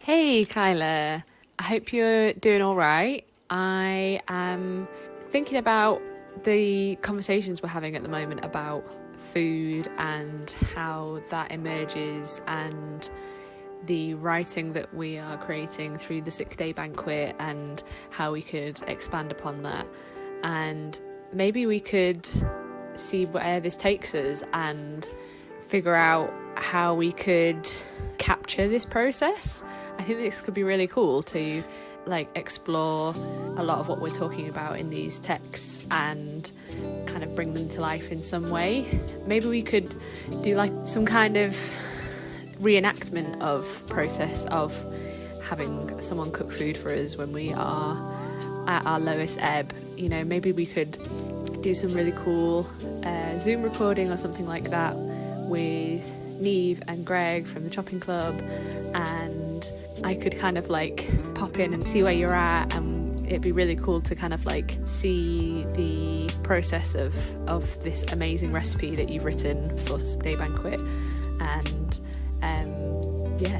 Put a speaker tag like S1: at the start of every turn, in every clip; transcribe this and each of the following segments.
S1: Hey, Kyla. I hope you're doing all right. I am thinking about the conversations we're having at the moment about food and how that emerges and the writing that we are creating through the Sick Day Banquet and how we could expand upon that. And maybe we could see where this takes us and figure out how we could capture this process. I think this could be really cool to explore a lot of what we're talking about in these texts and kind of bring them to life in some way. Maybe we could do like some kind of reenactment of process of having someone cook food for us when we are at our lowest ebb. You know, maybe we could do some really cool Zoom recording or something like that with Neve and Greg from the Chopping Club, and I could kind of like pop in and see where you're at, and it'd be really cool to kind of like see the process of this amazing recipe that you've written for Day Banquet, and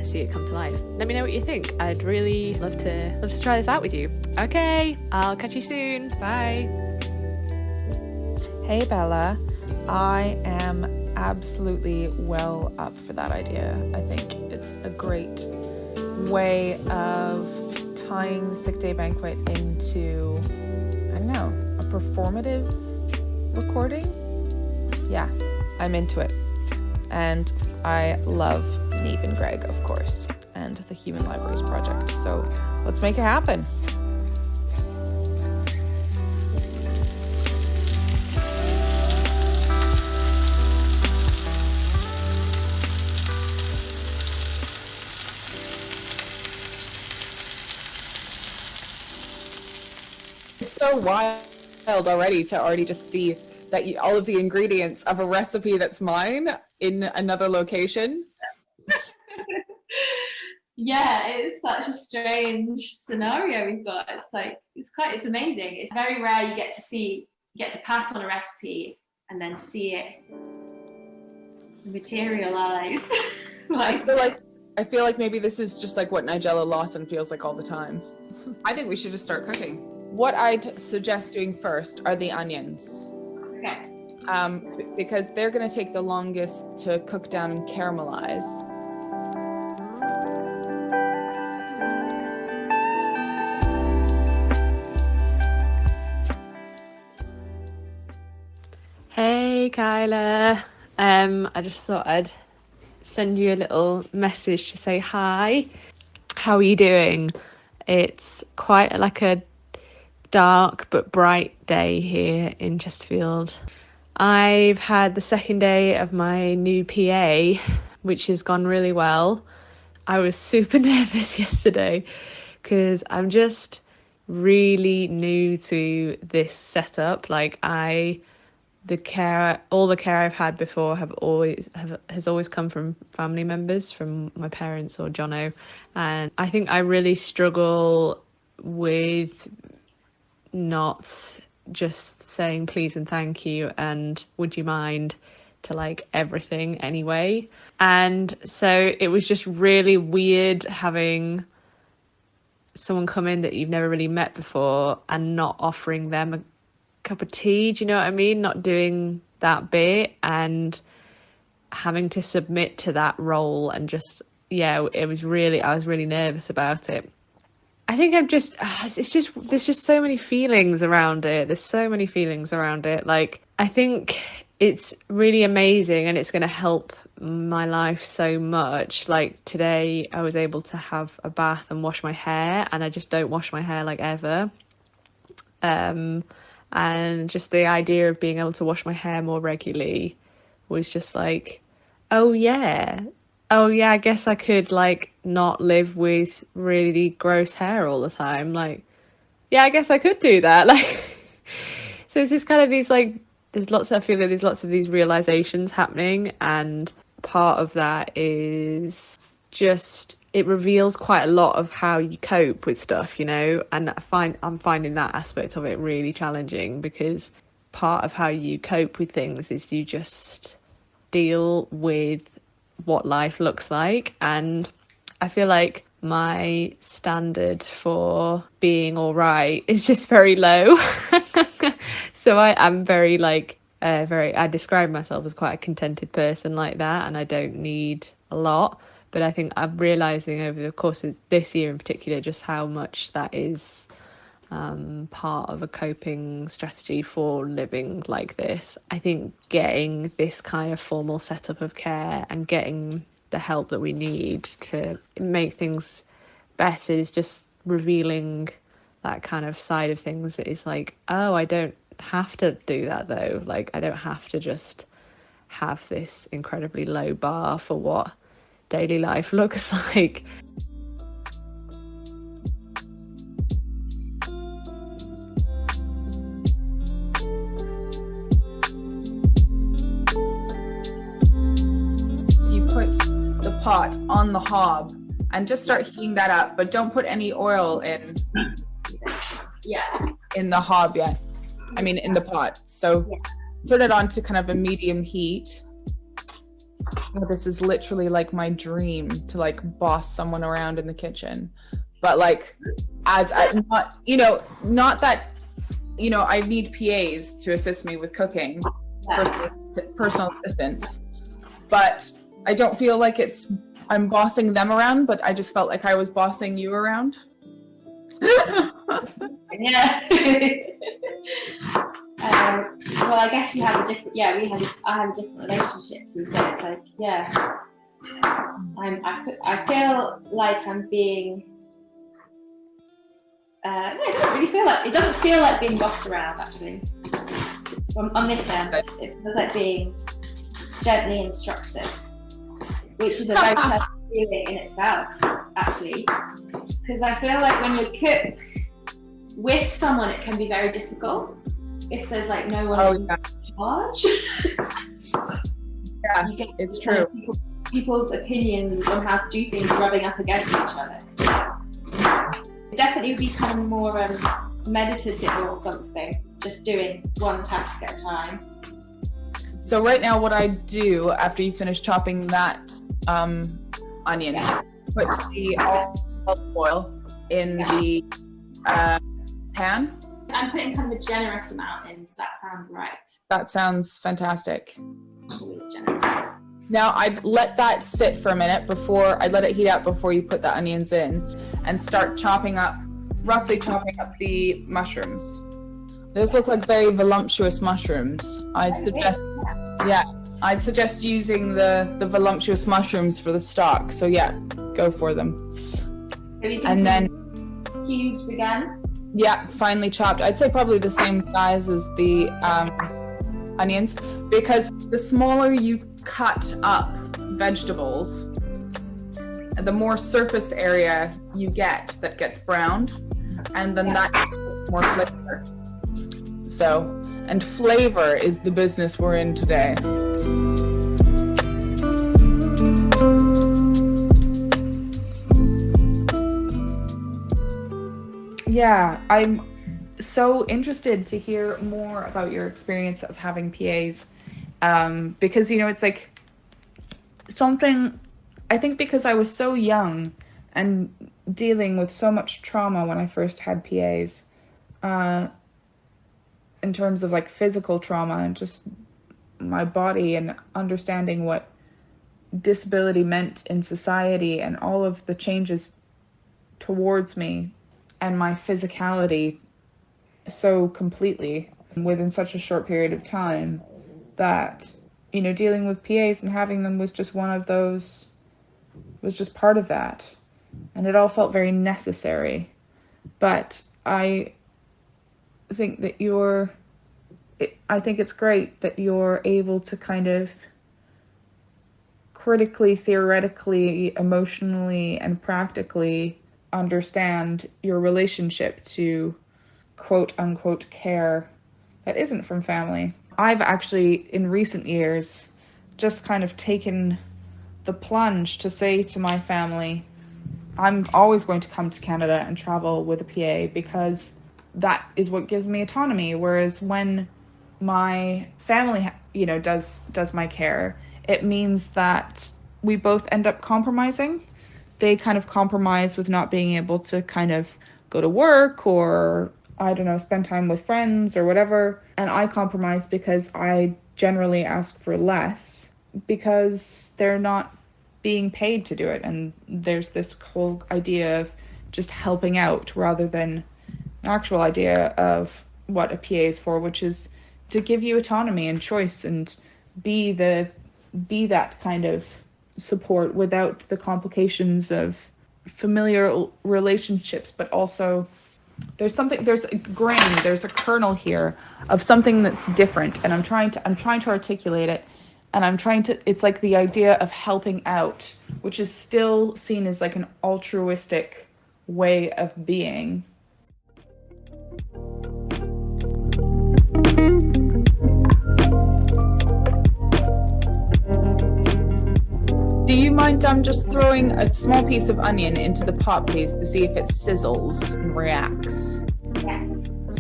S1: see it come to life. Let me know what you think. I'd really love to try this out with you. Okay, I'll catch you soon. Bye.
S2: Hey Bella, I am absolutely well up for that idea. I think it's a great way of tying the Sick Day Banquet into, I don't know, a performative recording. Yeah, I'm into it. And I love Neve and Greg, of course, and the Human Libraries Project. So let's make it happen.
S3: It's so wild already to just see that all of the ingredients of a recipe that's mine in another location.
S4: Yeah, it's such a strange scenario we've got. It's amazing. It's very rare you get to pass on a recipe and then see it materialize.
S3: I feel like maybe this is just like what Nigella Lawson feels like all the time. I think we should just start cooking. What I'd suggest doing first are the onions.
S4: Okay.
S3: Because they're going to take the longest to cook down and caramelize.
S1: Hey, Kyla. I just thought I'd send you a little message to say hi. How are you doing? It's quite like a dark but bright day here in Chesterfield. I've had the second day of my new PA, which has gone really well. I was super nervous yesterday because I'm just really new to this setup. All the care I've had before has always come from family members, from my parents or Jono, and I think I really struggle with not just saying please and thank you and would you mind to like everything anyway. And so it was just really weird having someone come in that you've never really met before and not offering them a cup of tea, do you know what I mean? Not doing that bit and having to submit to that role, and just I was really nervous about it. I think there's just so many feelings around it. Like, I think it's really amazing and it's going to help my life so much. Like today I was able to have a bath and wash my hair, and I just don't wash my hair like ever. And just the idea of being able to wash my hair more regularly was just like, oh yeah, I guess I could like not live with really gross hair all the time. Like, yeah, I guess I could do that. Like, so it's just kind of these like, I feel like there's lots of these realizations happening, and part of that is just, it reveals quite a lot of how you cope with stuff, you know, and I'm finding that aspect of it really challenging, because part of how you cope with things is you just deal with what life looks like. And I feel like my standard for being all right is just very low. So I am very I describe myself as quite a contented person like that, and I don't need a lot. But I think I'm realizing over the course of this year in particular just how much that is part of a coping strategy for living like this. I think getting this kind of formal setup of care and getting the help that we need to make things better is just revealing that kind of side of things that is like, oh, I don't have to do that though. Like, I don't have to just have this incredibly low bar for what daily life looks like.
S3: You put the pot on the hob and just start heating that up, but don't put any oil in the hob yet. I mean, in the pot. So turn it on to kind of a medium heat. Oh, this is literally like my dream to like boss someone around in the kitchen, but like not that I need PAs to assist me with cooking, personal assistants, but I don't feel like I'm bossing them around, but I just felt like I was bossing you around.
S4: Yeah. Well, I guess you have a different. Yeah, I have a different relationship to. So it's like, yeah, I feel like I'm being. No, it doesn't really feel like. It doesn't feel like being bossed around, actually. On this end, it feels like being gently instructed, which is a very pleasant feeling in itself, actually. Because I feel like when you cook with someone, it can be very difficult if there's like no one in charge.
S3: Yeah, it's true.
S4: People's opinions on how to do things rubbing up against each other. It definitely would be kind of more meditative or something, just doing one task at a time.
S3: So right now what I do after you finish chopping that onion, put the olive oil in the pan.
S4: I'm putting kind of a generous amount in. Does that sound right?
S3: That sounds fantastic.
S4: Always generous.
S3: Now I'd let that sit for a minute I'd let it heat up before you put the onions in, and start roughly chopping up the mushrooms. Those look like very voluptuous mushrooms. I'd suggest using the voluptuous mushrooms for the stock. So yeah, go for them. And then
S4: cubes again.
S3: Yeah, finely chopped. I'd say probably the same size as the onions, because the smaller you cut up vegetables, the more surface area you get that gets browned, and then that gets more flavor. So, and flavor is the business we're in today.
S2: Yeah, I'm so interested to hear more about your experience of having PAs, because it's like something, I think because I was so young and dealing with so much trauma when I first had PAs, in terms of like physical trauma and just my body and understanding what disability meant in society and all of the changes towards me and my physicality so completely within such a short period of time, that dealing with PAs and having them was just part of that, and it all felt very necessary. But I think that I think it's great that you're able to kind of critically, theoretically, emotionally, and practically understand your relationship to quote unquote care that isn't from family. I've actually in recent years just kind of taken the plunge to say to my family, I'm always going to come to Canada and travel with a PA, because that is what gives me autonomy. Whereas when my family does my care, it means that we both end up compromising.
S3: they kind of compromise with not being able to kind of go to work or, I don't know, spend time with friends or whatever. And I compromise because I generally ask for less because they're not being paid to do it. And there's this whole idea of just helping out rather than an actual idea of what a PA is for, which is to give you autonomy and choice and be that kind of support without the complications of familiar relationships, but also there's a grain, there's a kernel here of something that's different, and I'm trying to articulate it, and it's like the idea of helping out, which is still seen as like an altruistic way of being. Do you mind just throwing a small piece of onion into the pot, please, to see if it sizzles and reacts?
S4: Yes.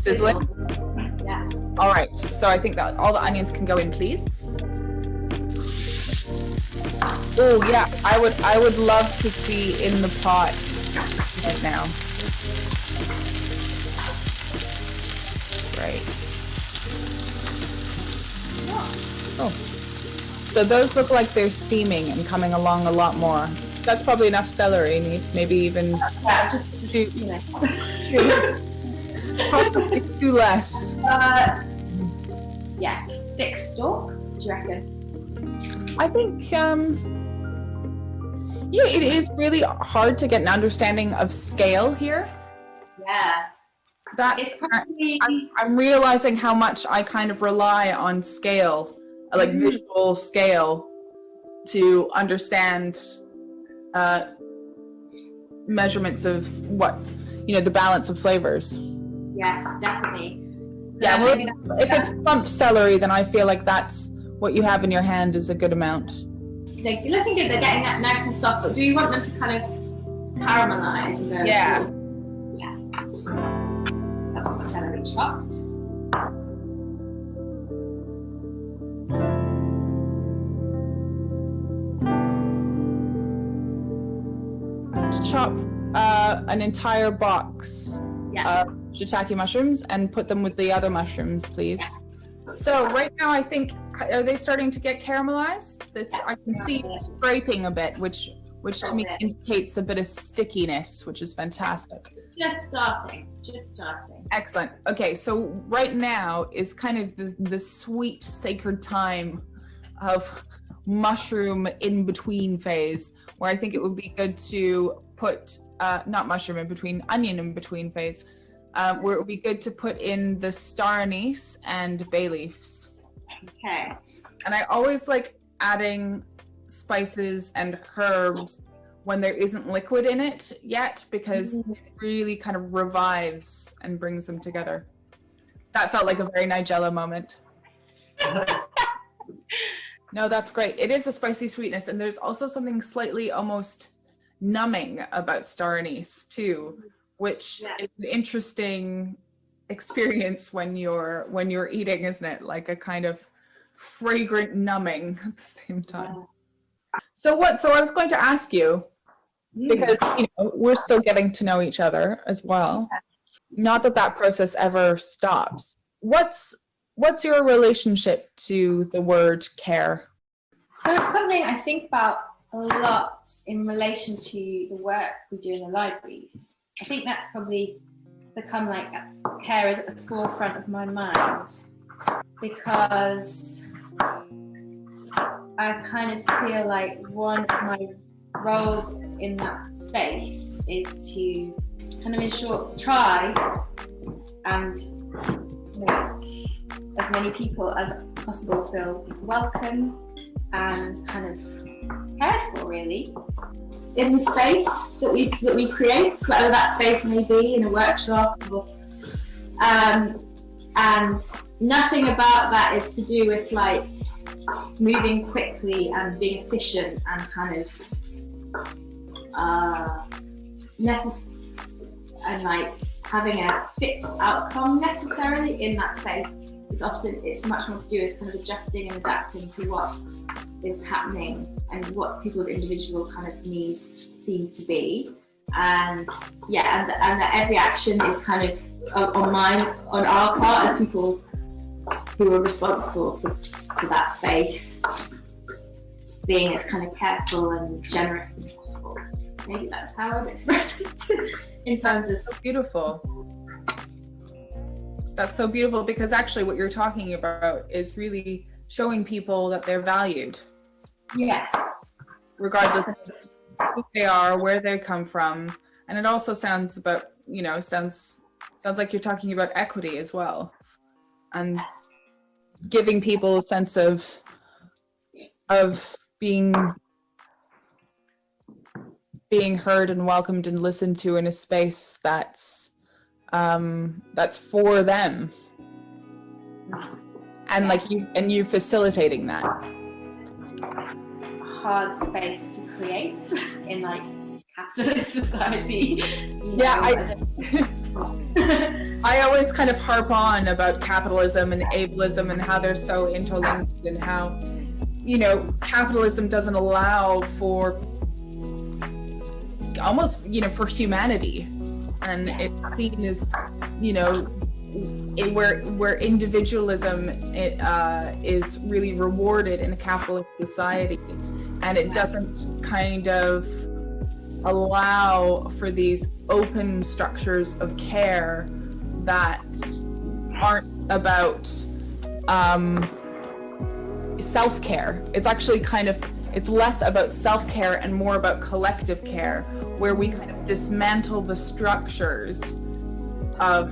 S3: Sizzling?
S4: Yes.
S3: All right, so I think that all the onions can go in, please. Oh yeah, I would love to see in the pot right now. Right. Oh. So those look like they're steaming and coming along a lot more. That's probably enough celery, maybe even
S4: Yeah, just you know.
S3: probably two less.
S4: Yes, 6 stalks. Do you reckon?
S3: I think it is really hard to get an understanding of scale here.
S4: Yeah.
S3: That's
S4: It's probably
S3: I'm realizing how much I kind of rely on scale, like visual scale, to understand measurements of the balance of flavors.
S4: yes, definitely.
S3: Yeah,
S4: So
S3: well,
S4: maybe
S3: if it's plump celery, then I feel like that's what you have in your hand is a good amount.
S4: they're looking good. They're getting that nice and soft. But do you want them to kind of caramelize?
S3: Yeah.
S4: Yeah. That's the celery chopped.
S3: Chop an entire box
S4: Yeah.
S3: of shiitake mushrooms and put them with the other mushrooms, please. So right now, I think, are they starting to get caramelized? I can see scraping a bit, which to me indicates a bit of stickiness, which is fantastic.
S4: Just starting. Just starting.
S3: Excellent. Okay, so right now is kind of the sweet, sacred time of mushroom in between phase, where I think it would be good to put not mushroom in between, onion in between phase, where it would be good to put in the star anise and bay leaves.
S4: Okay.
S3: And I always like adding spices and herbs when there isn't liquid in it yet, because it really kind of revives and brings them together. That felt like a very Nigella moment. No, that's great. It is a spicy sweetness, and there's also something slightly almost numbing about star anise too, which is an interesting experience when you're eating, isn't it? Like a kind of fragrant numbing at the same time. So I was going to ask you, because we're still getting to know each other as well. Not that process ever stops. What's your relationship to the word care?
S4: So it's something I think about a lot in relation to the work we do in the libraries. I think that's probably become like care is at the forefront of my mind, because I kind of feel like one of my roles in that space is to kind of try and make as many people as possible feel welcome and kind of cared for, really, in the space that we create, whatever that space may be, in a workshop and nothing about that is to do with like moving quickly and being efficient and kind of and like having a fixed outcome necessarily in that space. It's much more to do with kind of adjusting and adapting to what is happening and what people's individual kind of needs seem to be. And yeah, and that every action is kind of on our part as people who are responsible for that space, being as kind of careful and generous as possible. Maybe that's how I'd express it in terms of.
S3: So beautiful. That's so beautiful, because actually what you're talking about is really showing people that they're valued.
S4: Yes.
S3: Regardless of who they are, where they come from. And it also sounds about, sounds like you're talking about equity as well. And giving people a sense of being heard and welcomed and listened to in a space that's for them. And like you facilitating that.
S4: Hard space to create in like capitalist society.
S3: I always kind of harp on about capitalism and ableism and how they're so interlinked, and how capitalism doesn't allow for almost for humanity, and it's seen as where individualism is really rewarded in a capitalist society, and it doesn't kind of allow for these open structures of care that aren't about self-care. It's actually it's less about self-care and more about collective care, where we kind of dismantle the structures of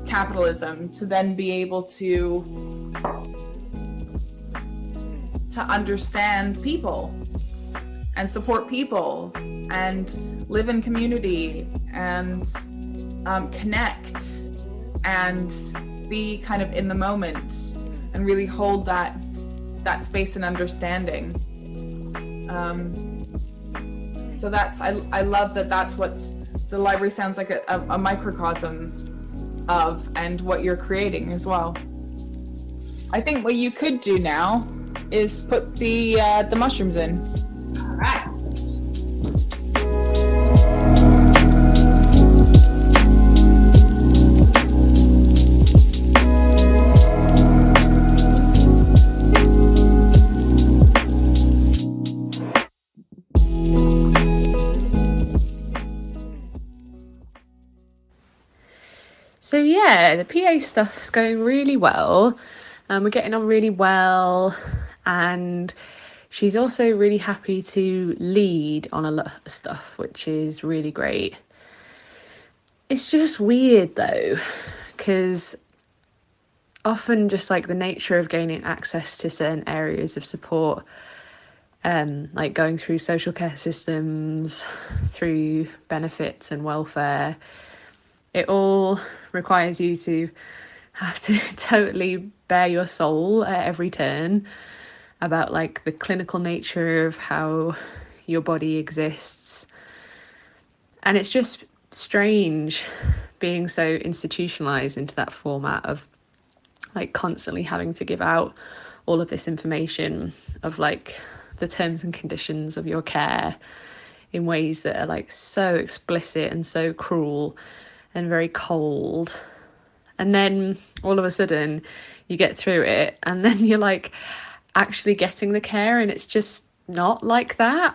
S3: capitalism to then be able to understand people and support people and live in community and connect and be kind of in the moment and really hold that space and understanding. So I love that's what the library sounds like a microcosm of, and what you're creating as well. I think what you could do now is put the mushrooms in.
S4: All right.
S1: So yeah, the PA stuff's going really well, and we're getting on really well, and she's also really happy to lead on a lot of stuff, which is really great. It's just weird though, because often just like the nature of gaining access to certain areas of support, like going through social care systems, through benefits and welfare, it all requires you to have to totally bare your soul at every turn about like the clinical nature of how your body exists. And it's just strange being so institutionalized into that format of like constantly having to give out all of this information of like the terms and conditions of your care in ways that are like so explicit and so cruel and very cold. And then all of a sudden you get through it and then you're like actually getting the care, and it's just not like that.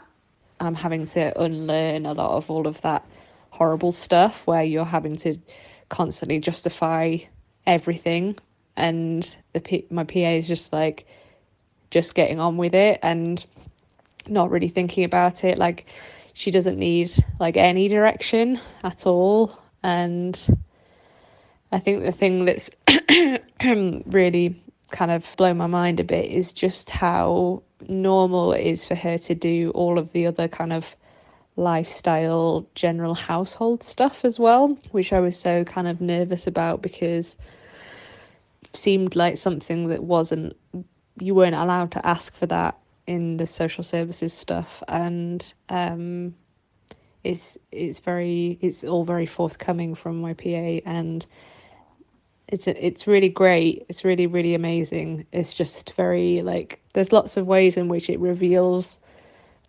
S1: I'm having to unlearn a lot of all of that horrible stuff where you're having to constantly justify everything, and my PA is just like just getting on with it and not really thinking about it. Like she doesn't need like any direction at all. And I think the thing that's really kind of blown my mind a bit is just how normal it is for her to do all of the other kind of lifestyle, general household stuff as well, which I was so kind of nervous about, because it seemed like something that you weren't allowed to ask for that in the social services stuff. And it's all very forthcoming from my PA, and it's really great. It's really, really amazing. It's just very like there's lots of ways in which it reveals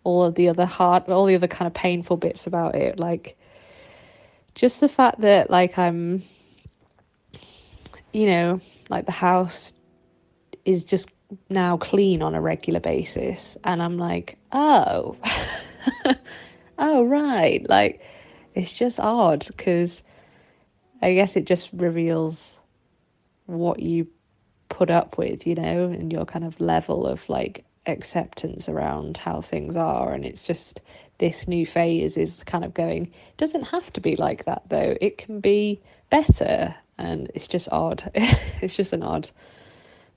S1: all the other kind of painful bits about it, like just the fact that like I'm, like the house is just now clean on a regular basis, and I'm like, oh oh right, like it's just odd, because I guess it just reveals what you put up with, and your kind of level of like acceptance around how things are. And it's just this new phase is kind of going, it doesn't have to be like that though, it can be better. And it's just odd. It's just an odd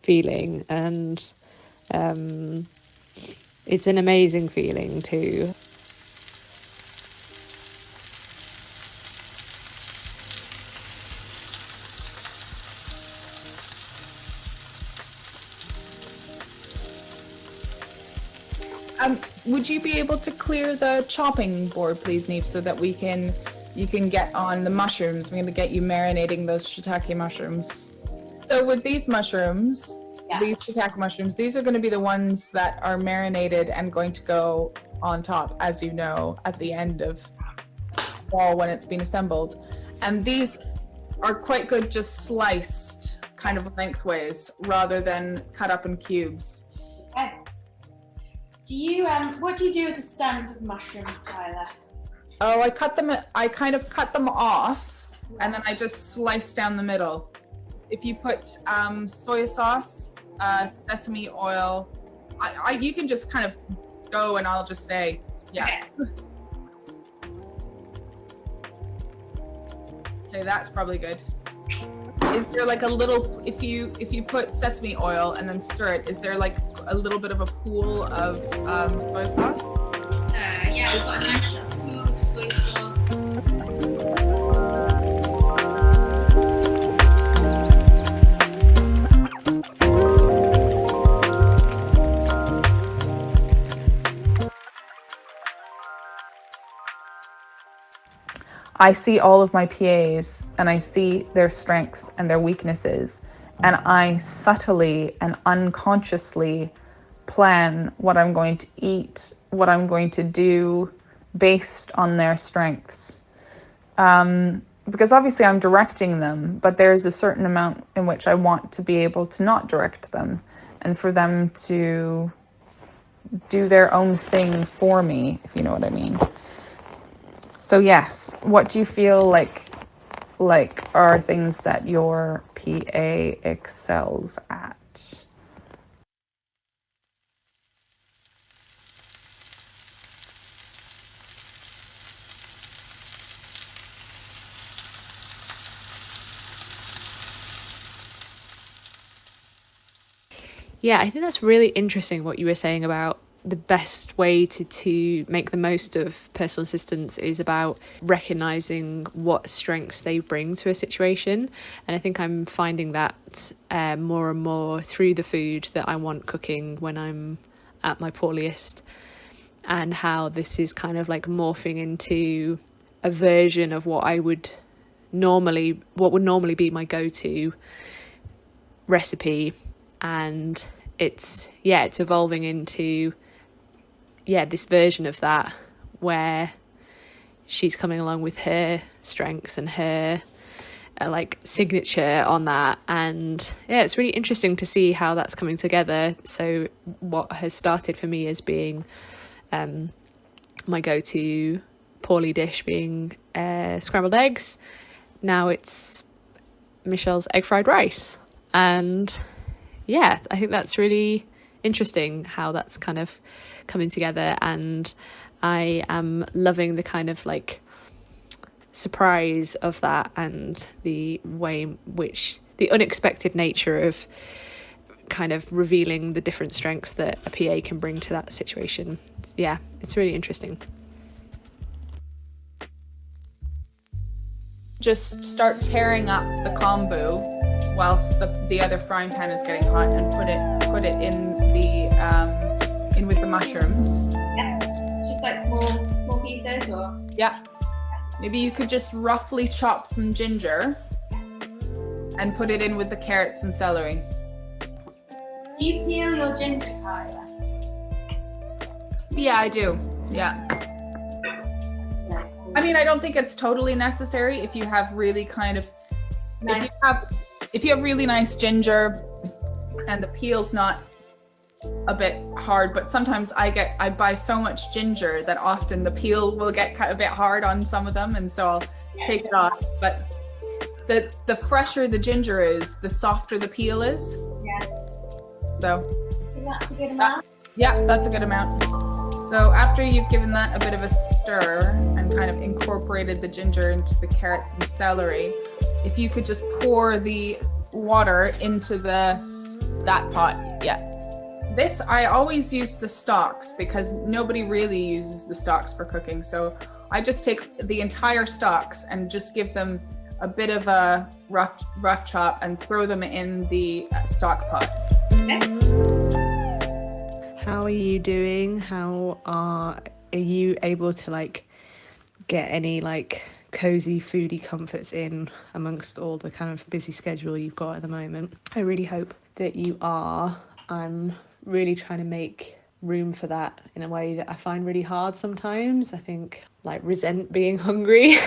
S1: feeling, and it's an amazing feeling too.
S3: Would you be able to clear the chopping board, please, Neve, so that you can get on the mushrooms? I'm going to get you marinating those shiitake mushrooms. So with these mushrooms, these shiitake mushrooms, these are going to be the ones that are marinated and going to go on top, as you know, at the end of fall when it's been assembled. And these are quite good just sliced kind of lengthways rather than cut up in cubes.
S4: Okay. What do you do with the stems of mushrooms, Kyla?
S3: Oh, I kind of cut them off, and then I just slice down the middle. If you put soy sauce, sesame oil, you can just kind of go, and I'll just say, yeah. Okay, that's probably good. Is there like a little, if you put sesame oil and then stir it, is there like a little bit of a pool of soy sauce?
S4: Yeah, we've got a nice little pool of soy sauce.
S3: I see all of my PAs, and I see their strengths and their weaknesses, and I subtly and unconsciously plan what I'm going to eat, what I'm going to do based on their strengths. Because obviously I'm directing them, but there's a certain amount in which I want to be able to not direct them, and for them to do their own thing for me, if you know what I mean. So yes, what do you feel like are things that your PA excels at?
S1: Yeah, I think that's really interesting what you were saying about the best way to make the most of personal assistants is about recognizing what strengths they bring to a situation. And I think I'm finding that more and more through the food that I want cooking when I'm at my poorliest, and how this is kind of like morphing into a version of what would normally be my go-to recipe. And it's evolving into this version of that where she's coming along with her strengths and her like signature on that. And yeah, it's really interesting to see how that's coming together. So what has started for me as being my go-to poorly dish being scrambled eggs, now it's Michelle's egg fried rice. And yeah, I think that's really interesting how that's kind of coming together, and I am loving the kind of like surprise of that, and the way in which the unexpected nature of kind of revealing the different strengths that a PA can bring to that situation. It's really interesting.
S3: Just start tearing up the kombu whilst the other frying pan is getting hot, and put it in in with the mushrooms.
S4: Yeah, just like small pieces, or
S3: yeah. Maybe you could just roughly chop some ginger and put it in with the carrots and celery.
S4: Do you peel your ginger, Kyla?
S3: Yeah, I do. Yeah. I mean, I don't think it's totally necessary if you have really kind of
S4: Nice.
S3: if you have really nice ginger and the peel's not a bit hard, but sometimes I buy so much ginger that often the peel will get kind of a bit hard on some of them, and so I'll take it off. But the fresher the ginger is, the softer the peel is.
S4: Yeah.
S3: So
S4: That's a good amount.
S3: yeah, that's a good amount. So after you've given that a bit of a stir and kind of incorporated the ginger into the carrots and celery, if you could just pour the water into that pot. Yeah. This, I always use the stalks because nobody really uses the stalks for cooking. So I just take the entire stalks and just give them a bit of a rough chop and throw them in the stock pot.
S1: How are you doing? How are you able to like get any like cozy foodie comforts in amongst all the kind of busy schedule you've got at the moment? I really hope that you are. I'm really trying to make room for that in a way that I find really hard sometimes. I think like resent being hungry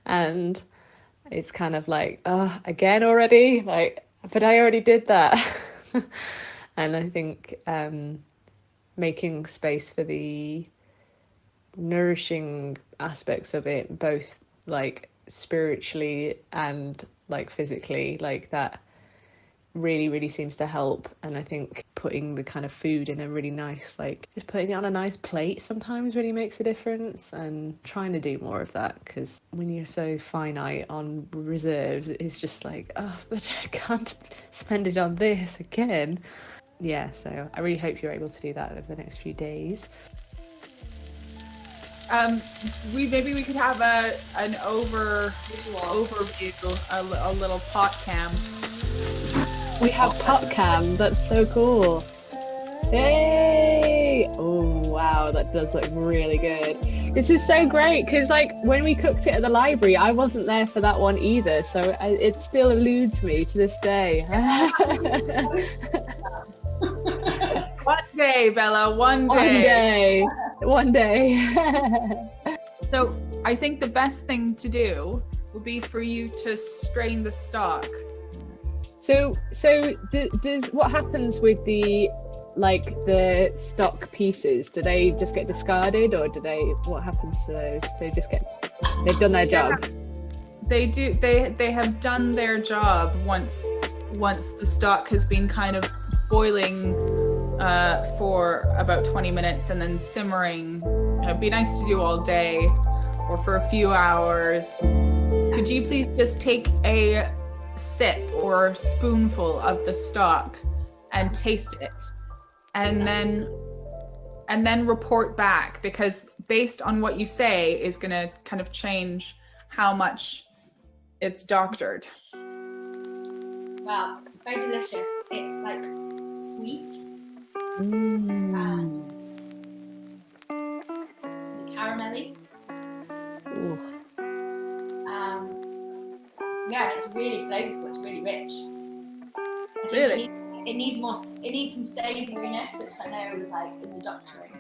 S1: and it's kind of like, again already, like, but I already did that. And I think making space for the nourishing aspects of it, both like spiritually and like physically, like that really, really seems to help. And I think putting the kind of food in a really nice, like just putting it on a nice plate sometimes really makes a difference, and trying to do more of that, because when you're so finite on reserves, it's just like, but I can't spend it on this again. Yeah, so I really hope you're able to do that over the next few days.
S3: Maybe we could have an overview, a little pot cam.
S1: We have pot cam. That's so cool. Hey! Oh wow, that does look really good. This is so great because like when we cooked it at the library, I wasn't there for that one either, so it still eludes me to this day.
S3: One day, Bella, one day.
S1: One day.
S3: So I think the best thing to do would be for you to strain the stock.
S1: So does what happens with the the stock pieces? Do they just get discarded, or what happens to those? They've done their job.
S3: They do. They have done their job once the stock has been kind of boiling for about 20 minutes and then simmering. It'd be nice to do all day or for a few hours. Could you please just take a sip or spoonful of the stock and taste it, and then report back, because based on what you say is going to kind of change how much it's doctored.
S4: Wow, it's very delicious. It's like sweet. Caramelly.
S1: Ooh.
S4: Yeah, it's really flavorful. It's really rich. I think
S3: Really?
S4: It needs some savouriness, which I know is like in the doctoring.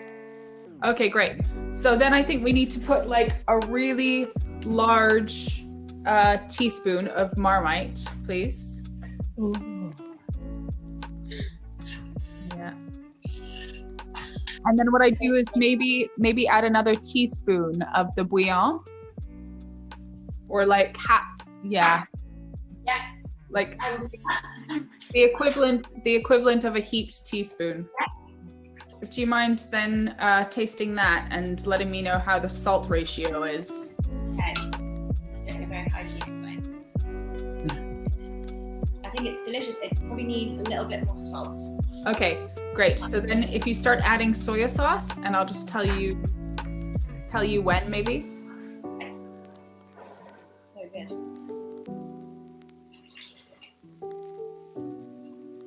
S3: Okay, great. So then I think we need to put like a really large teaspoon of Marmite, please.
S1: Ooh.
S3: Yeah. And then what I do is maybe add another teaspoon of the bouillon, or like
S4: Yeah.
S3: like
S4: I will do that.
S3: the equivalent of a heaped teaspoon. Do you mind then tasting that and letting me know how the salt ratio is?
S4: Okay. Getting a very hygienic way. I think it's delicious. It probably needs a little bit more salt.
S3: Okay, great. So then if you start adding soy sauce, and I'll just tell you when maybe.
S4: Okay. So good.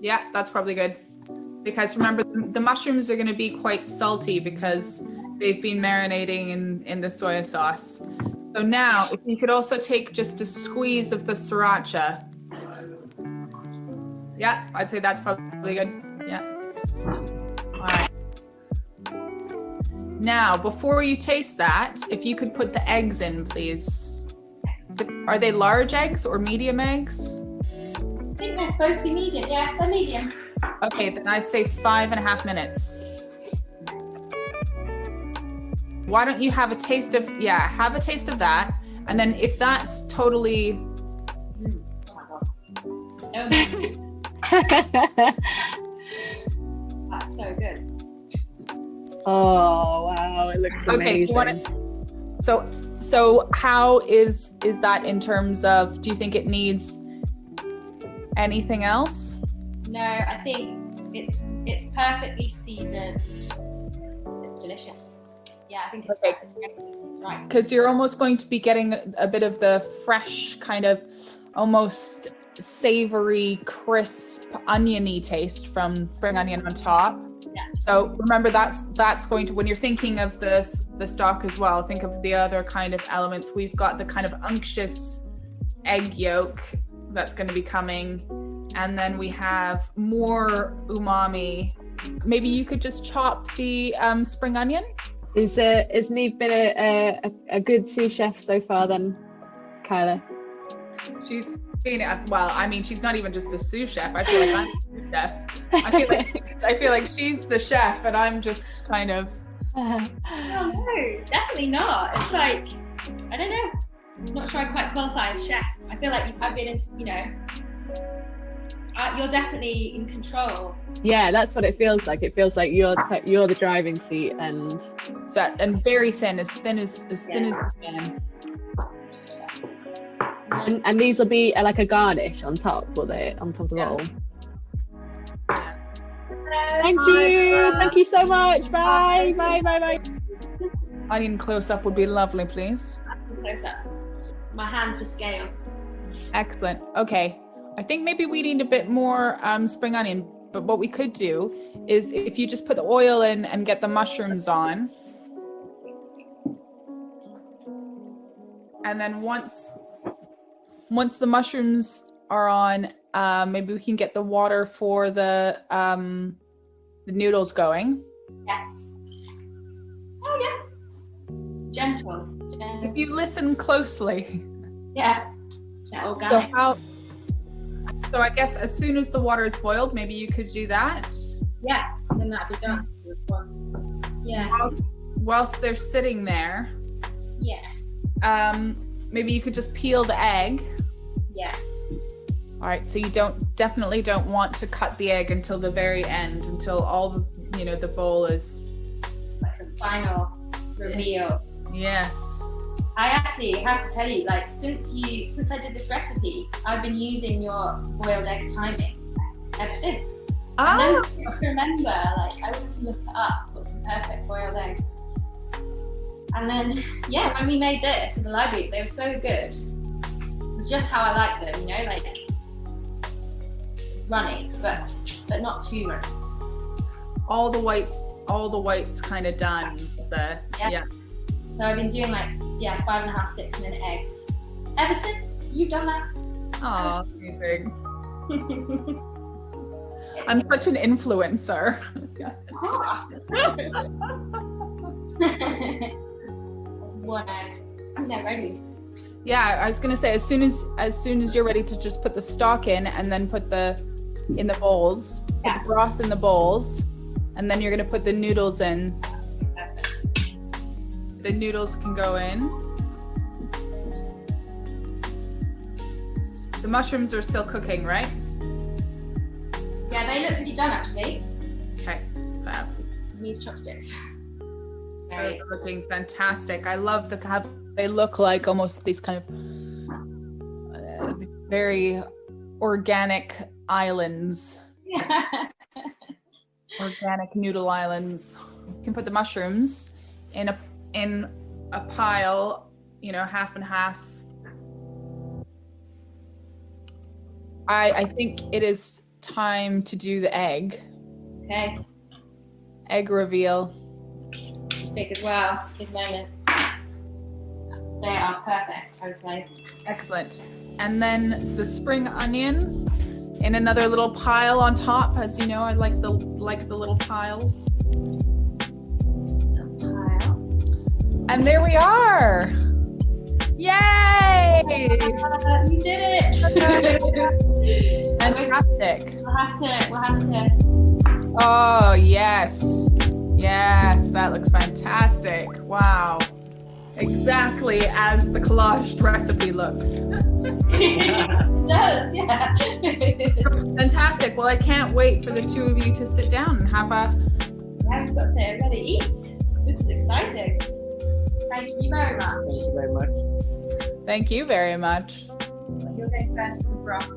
S3: Yeah, that's probably good. Because remember, the mushrooms are going to be quite salty because they've been marinating in the soy sauce. So now, if you could also take just a squeeze of the sriracha. Yeah, I'd say that's probably good. Yeah. All right. Now, before you taste that, if you could put the eggs in, please. Are they large eggs or medium eggs?
S4: I think they're supposed to be medium. Yeah, they're medium.
S3: Okay, then I'd say 5.5 minutes. Why don't you have a taste of, have a taste of that. And then if that's totally,
S4: Oh my god. That's so good.
S1: Oh wow, it looks amazing.
S3: okay, do you want to, so how is that in terms of, do you think it needs anything else?
S4: No, I think it's perfectly seasoned. It's delicious. Yeah, I think it's
S3: Okay.
S4: right. It's great. It's right.
S3: Because you're almost going to be getting a bit of the fresh kind of almost savory, crisp, oniony taste from spring onion on top.
S4: Yeah.
S3: So remember that's going to, when you're thinking of the stock as well, think of the other kind of elements. We've got the kind of unctuous egg yolk that's going to be coming, and then we have more umami. Maybe you could just chop the spring onion.
S1: Is Neve been a good sous chef so far then, Kyla?
S3: She's been, well, I mean, she's not even just a sous chef. I feel like I'm a sous chef. I feel like she's the chef and I'm just kind of.
S4: Oh no, definitely not. It's like, I don't know. I'm not sure I quite qualify as chef. I feel like I've been in, you're definitely in control.
S1: Yeah, that's what it feels like. It feels like you're the driving seat, and
S3: very thin, as thin as you can.
S1: and these will be like a garnish on top, will they? On top of the roll. Thank you so much. Bye.
S3: Onion close up would be lovely, please.
S4: Close up. My hand for scale.
S3: Excellent. Okay, I think maybe we need a bit more spring onion, but what we could do is if you just put the oil in and get the mushrooms on, and then once the mushrooms are on, maybe we can get the water for the noodles going.
S4: Yes. Oh yeah. Gentle.
S3: If you listen closely.
S4: Yeah. Yeah, organic.
S3: So I guess as soon as the water is boiled, maybe you could do that.
S4: Yeah, then that'd be done. Yeah.
S3: Whilst they're sitting there.
S4: Yeah.
S3: Maybe you could just peel the egg.
S4: Yeah.
S3: All right, so you definitely don't want to cut the egg until the very end, until all the bowl is
S4: Like the final reveal.
S3: Yes.
S4: I actually have to tell you, like, since I did this recipe, I've been using your boiled egg timing ever since. And then I remember, like, I was just look it up, what's the perfect boiled egg. And then, yeah, when we made this in the library, they were so good. It was just how I like them, like runny, but not too runny.
S3: All the whites kind of done. Yeah.
S4: So I've been doing 5.5, 6 minute eggs ever since you've done that.
S3: Oh, amazing. I'm such an influencer.
S4: One egg. No, ready.
S3: Yeah, I was gonna say as soon as you're ready to just put the stock in and then put in the bowls, put the broth in the bowls, and then you're gonna put the noodles in. The noodles can go in. The mushrooms are still cooking, right?
S4: Yeah, they look pretty done actually.
S3: Okay, fab.
S4: These chopsticks.
S3: Those are looking fantastic. I love how they look like almost these kind of very organic islands.
S4: Yeah.
S3: Organic noodle islands. You can put the mushrooms in a pile, half and half. I think it is time to do the egg.
S4: Okay.
S3: Egg reveal.
S4: It's big as well. Big moment. They are perfect, I would say.
S3: Excellent. And then the spring onion in another little pile on top. As you know, I like the little piles. And there we are. Yay!
S4: You did it!
S3: Fantastic.
S4: We'll have to.
S3: Oh, yes. Yes, that looks fantastic. Wow. Exactly as the collaged recipe looks.
S4: It does, yeah.
S3: Fantastic. Well, I can't wait for the two of you to sit down and have a...
S4: Yeah, we've got to ready to eat. This is exciting. Thank you very much.
S5: Thank you very much.
S3: Thank you very much.
S4: You're going first with the broth.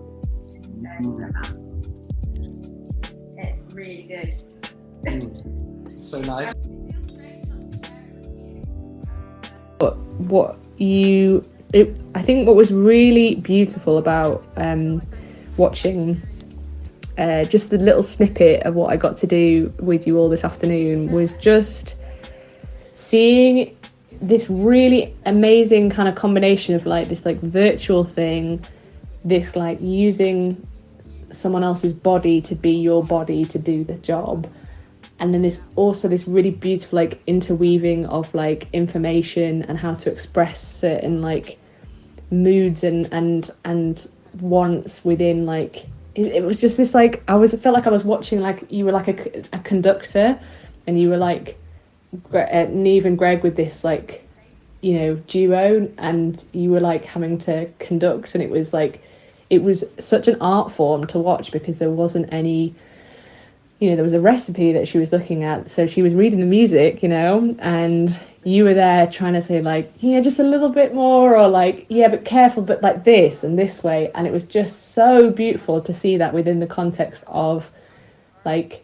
S4: It's really good.
S5: So nice.
S1: I think what was really beautiful about watching just the little snippet of what I got to do with you all this afternoon was just seeing this really amazing kind of combination of like this like virtual thing, this like using someone else's body to be your body to do the job, and then this really beautiful like interweaving of like information and how to express certain like moods and wants within like it was just this like it felt like I was watching like you were like a conductor and you were like Neve and Greg with this like, you know, duo, and you were like having to conduct, and it was such an art form to watch because there wasn't any, you know, there was a recipe that she was looking at, so she was reading the music, you know, and you were there trying to say like, yeah, just a little bit more, or like, yeah, but careful, but like this and this way, and it was just so beautiful to see that within the context of like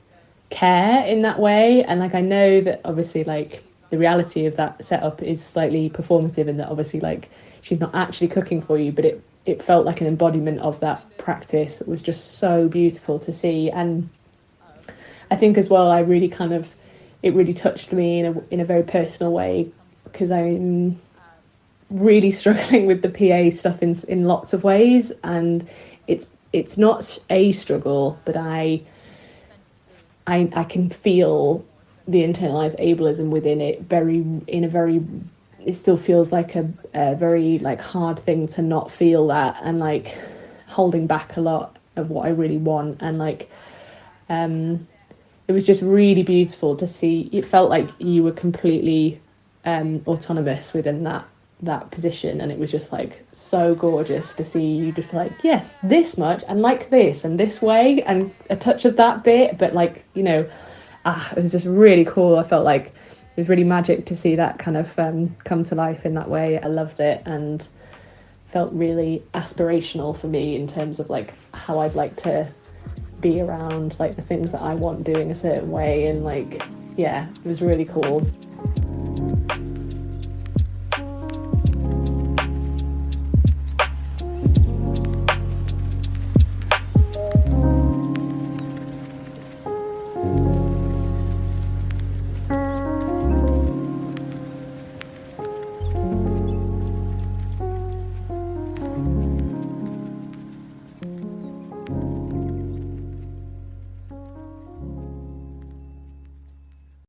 S1: care in that way. And like I know that obviously like the reality of that setup is slightly performative, and that obviously like she's not actually cooking for you, but it felt like an embodiment of that practice. It was just so beautiful to see. And I think as well, it really touched me in a very personal way, because I'm really struggling with the PA stuff in lots of ways, and it's not a struggle, but I can feel the internalized ableism within it it still feels like a very like hard thing to not feel that, and like holding back a lot of what I really want. And like it was just really beautiful to see. It felt like you were completely autonomous within that position, and it was just like so gorgeous to see you just like, yes, this much and like this and this way and a touch of that bit, but like, you know, it was just really cool. I felt like it was really magic to see that kind of come to life in that way. I loved it and felt really aspirational for me in terms of like how I'd like to be around like the things that I want doing a certain way, and like, yeah, it was really cool.